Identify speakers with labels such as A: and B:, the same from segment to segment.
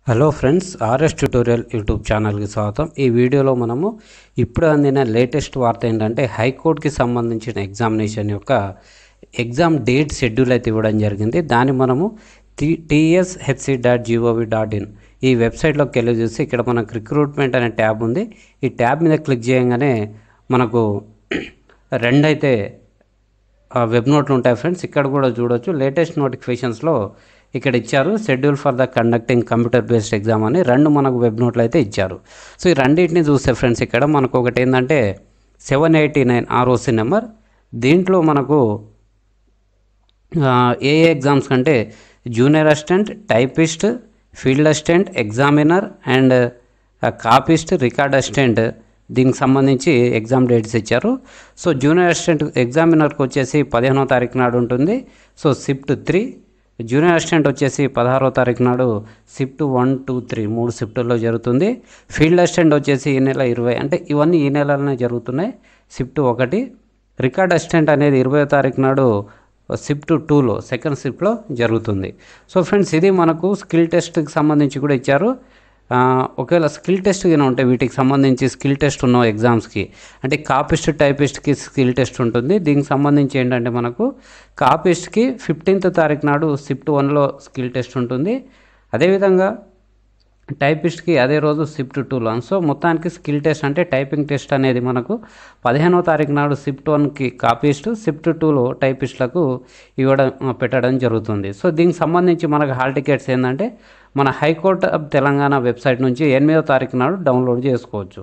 A: Hello friends, RS tutorial YouTube ఛానల్కి స్వాగతం. ఈ వీడియోలో మనము ఇప్పుడు అందిన లేటెస్ట్ వార్త ఏంటంటే హైకోర్టుకి సంబంధించిన ఎగ్జామినేషన్ యొక్క ఎగ్జామ్ డేట్ షెడ్యూల్ అయితే ఇవ్వడం జరిగింది. దాన్ని మనము tshc.gov.in ఈ వెబ్సైట్లోకి వెళ్ళి చూసి ఇక్కడ మనకు రిక్రూట్మెంట్ అనే ట్యాబ్ ఉంది. ఈ ట్యాబ్ మీద క్లిక్ చేయగానే మనకు రెండైతే వెబ్ నోట్లు ఉంటాయి ఫ్రెండ్స్. ఇక్కడ కూడా చూడొచ్చు. లేటెస్ట్ నోటిఫికేషన్స్లో ఇక్కడ ఇచ్చారు schedule for the conducting computer based exam అని రెండు మనకు వెబ్ నోట్లు అయితే ఇచ్చారు. సో ఈ రెండింటిని చూస్తే ఫ్రెండ్స్ ఇక్కడ మనకు ఒకటి ఏంటంటే 789 ROC నెంబర్. దీంట్లో మనకు ఏ ఎగ్జామ్స్ కంటే junior assistant, typist, field assistant, examiner and copyist, record assistant దీనికి సంబంధించి ఎగ్జామ్ డేట్స్ ఇచ్చారు. సో జూనియర్ అసిస్టెంట్ ఎగ్జామినర్కి వచ్చేసి 15వ తారీఖు నాడు ఉంటుంది. So shift 3. జూనియర్ అసిస్టెంట్ వచ్చేసి 16వ తారీఖు నాడు షిఫ్ట్ 1, 2, 3 3 షిఫ్టుల్లో జరుగుతుంది. ఫీల్డ్ అసిస్టెంట్ వచ్చేసి ఈ నెల 20, అంటే ఇవన్నీ ఈ నెలలోనే జరుగుతున్నాయి. షిఫ్ట్ 1. రికార్డ్ అసిస్టెంట్ అనేది 20వ తారీఖు నాడు షిఫ్ట్ 2లో సెకండ్ షిఫ్ట్లో జరుగుతుంది. సో ఫ్రెండ్స్ ఇది మనకు స్కిల్ టెస్ట్కి సంబంధించి కూడా ఇచ్చారు. ఒకవేళ స్కిల్ టెస్ట్ కింద ఉంటే వీటికి సంబంధించి స్కిల్ టెస్ట్ ఉన్న ఎగ్జామ్స్కి అంటే కాపిస్ట్, టైపిస్ట్కి స్కిల్ టెస్ట్ ఉంటుంది. దీనికి సంబంధించి ఏంటంటే మనకు కాపిస్ట్కి 15వ తారీఖు నాడు షిఫ్ట్ 1లో స్కిల్ టెస్ట్ ఉంటుంది. అదేవిధంగా టైపిస్ట్కి అదే రోజు షిఫ్ట్ 2లో. సో మొత్తానికి స్కిల్ టెస్ట్ అంటే టైపింగ్ టెస్ట్ అనేది మనకు 15వ తారీఖు నాడు షిఫ్ట్ 1కి కాపిస్ట్, షిఫ్ట్ 2లో టైపిస్ట్లకు పెట్టడం జరుగుతుంది. సో దీనికి సంబంధించి మనకు హాల్ టికెట్స్ ఏంటంటే మన హైకోర్టు ఆఫ్ తెలంగాణ వెబ్సైట్ నుంచి 8వ తారీఖు నాడు డౌన్లోడ్ చేసుకోవచ్చు.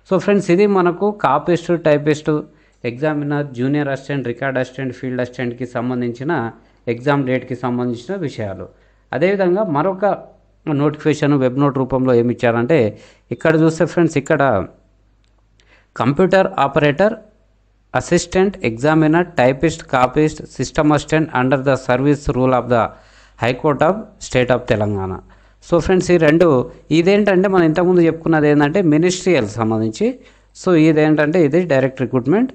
A: సో ఫ్రెండ్స్ ఇది మనకు copyist, typist, examiner, junior assistant, record assistant, field అసిస్టెంట్కి సంబంధించిన ఎగ్జామ్ డేట్కి సంబంధించిన విషయాలు. అదేవిధంగా మరొక నోటిఫికేషన్ వెబ్ నోట్ రూపంలో ఏమి ఇచ్చారంటే ఇక్కడ చూస్తే ఫ్రెండ్స్ ఇక్కడ computer operator, assistant, examiner, typist, copyist, system assistant under the service rule of the high court of state of Telangana. So friends ఈ రెండు ఇదేంటంటే మనం ఇంతకుముందు చెప్పుకున్నది ఏంటంటే మినిస్ట్రియల్ సంబంధించి. సో ఇదేంటంటే ఇది డైరెక్ట్ రిక్రూట్మెంట్.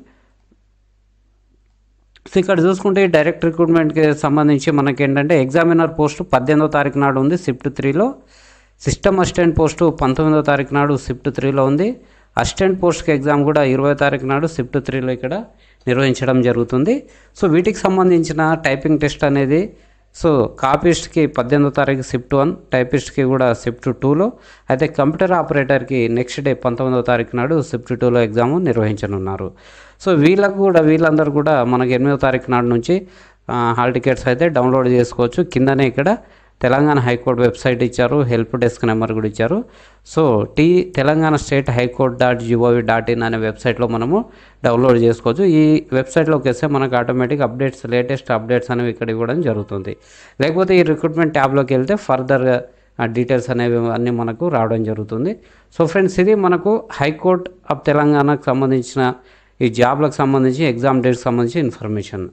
A: సో ఇక్కడ చూసుకుంటే ఈ డైరెక్ట్ రిక్రూట్మెంట్కి సంబంధించి మనకేంటంటే ఎగ్జామినర్ పోస్టు 18వ తారీఖు నాడు ఉంది షిఫ్ట్ 3లో. సిస్టమ్ అసిస్టెంట్ పోస్టు 19వ తారీఖు నాడు షిఫ్ట్ 3లో ఉంది. అసిస్టెంట్ పోస్ట్కి ఎగ్జామ్ కూడా 20వ తారీఖు నాడు షిఫ్ట్ 3లో ఇక్కడ నిర్వహించడం జరుగుతుంది. సో వీటికి సంబంధించిన టైపింగ్ టెస్ట్ అనేది సో కాపిస్ట్కి 18వ తారీఖు షిఫ్ట్ 1, టైపిస్ట్కి కూడా షిఫ్ట్ 2లో, అయితే కంప్యూటర్ ఆపరేటర్కి నెక్స్ట్ డే 19వ తారీఖు నాడు షిఫ్ట్ 2లో ఎగ్జామ్ నిర్వహించనున్నారు. సో వీళ్ళందరూ కూడా మనకి 8వ తారీఖు నాడు నుంచి హాల్ టికెట్స్ అయితే డౌన్లోడ్ చేసుకోవచ్చు. కిందనే ఇక్కడ తెలంగాణ హైకోర్టు వెబ్సైట్ ఇచ్చారు, హెల్ప్ డెస్క్ నెంబర్ కూడా ఇచ్చారు. సో తెలంగాణ స్టేట్ హైకోర్ట్.gov.in అనే వెబ్సైట్లో మనము డౌన్లోడ్ చేసుకోవచ్చు. ఈ వెబ్సైట్లోకి వస్తే మనకు ఆటోమేటిక్ అప్డేట్స్, లేటెస్ట్ అప్డేట్స్ అనేవి ఇక్కడ ఇవ్వడం జరుగుతుంది. లేకపోతే ఈ రిక్రూట్మెంట్ ట్యాబ్లోకి వెళ్తే ఫర్దర్ డీటెయిల్స్ అనేవి అన్నీ మనకు రావడం జరుగుతుంది. సో ఫ్రెండ్స్ ఇది మనకు హైకోర్ట్ ఆఫ్ తెలంగాణకు సంబంధించిన ఈ జాబ్లకు సంబంధించి ఎగ్జామ్ డేట్కి సంబంధించి ఇన్ఫర్మేషన్.